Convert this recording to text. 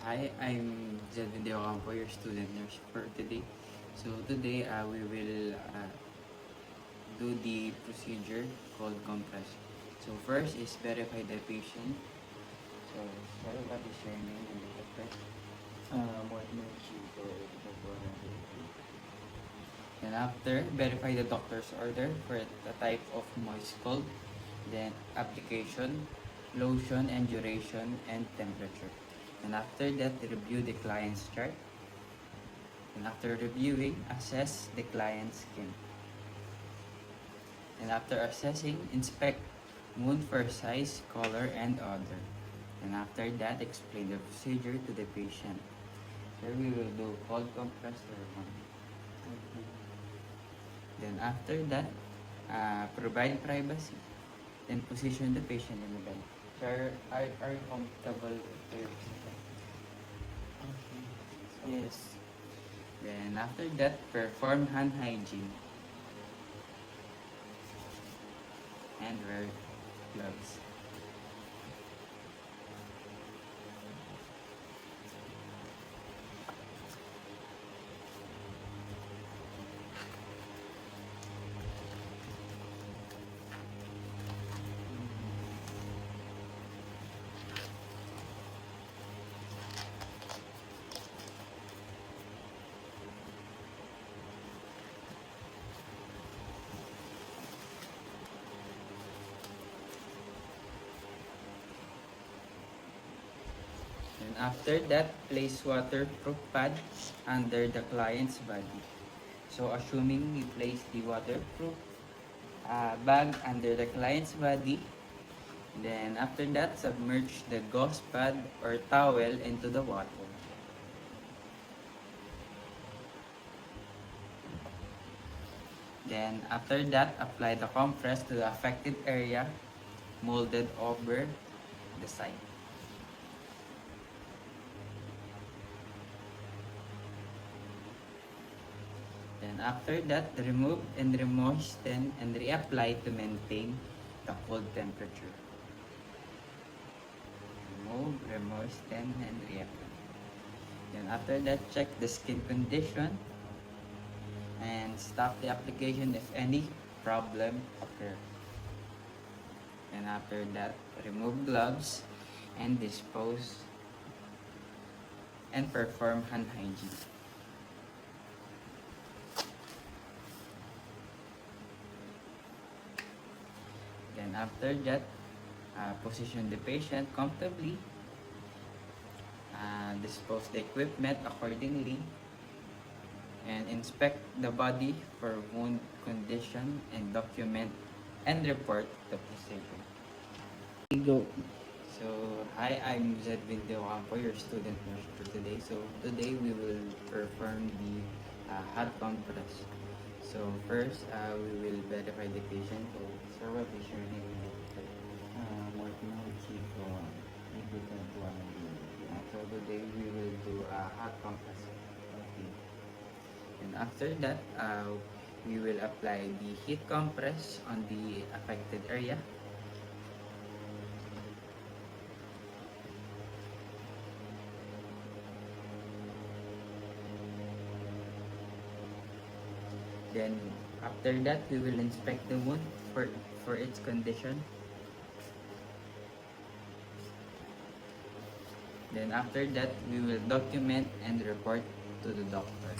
Hi, I'm Zedvin De Ocampo, your student nurse for today. So today we will do the procedure called compress. So first is verify the patient. So sir, what is your name and date of birth? Then after, verify the doctor's order for the type of moist cold. Then application, lotion and duration and temperature. And after that, review the client's chart. And after reviewing, assess the client's skin. And after assessing, inspect wound for size, color, and odor. And after that, explain the procedure to the patient. Here we will do cold compress or warm. Then after that, provide privacy. Then position the patient in the bed. Sir, are you comfortable with your position? Yes. Then after that, perform hand hygiene and wear gloves. And after that, place waterproof pad under the client's body. So assuming we place the waterproof bag under the client's body, then after that, submerge the gauze pad or towel into the water. Then after that, apply the compress to the affected area molded over the site. Then after that, remove and remoisten and reapply to maintain the cold temperature. Remove, remoisten, and reapply. Then after that, check the skin condition and stop the application if any problem occurs. And after that, remove gloves and dispose and perform hand hygiene. Then after that, position the patient comfortably, dispose the equipment accordingly, and inspect the body for wound condition and document and report the procedure. Go. So, hi, I'm Zedvin De Ocampo, your student nurse for today. So, today we will perform the hot compress. So, first, we will verify the patient. So, sir, what is your name? So, today we will do a hot compress. Okay. And after that, we will apply the heat compress on the affected area. Then after that, we will inspect the wound for its condition. Then after that, we will document and report to the doctor.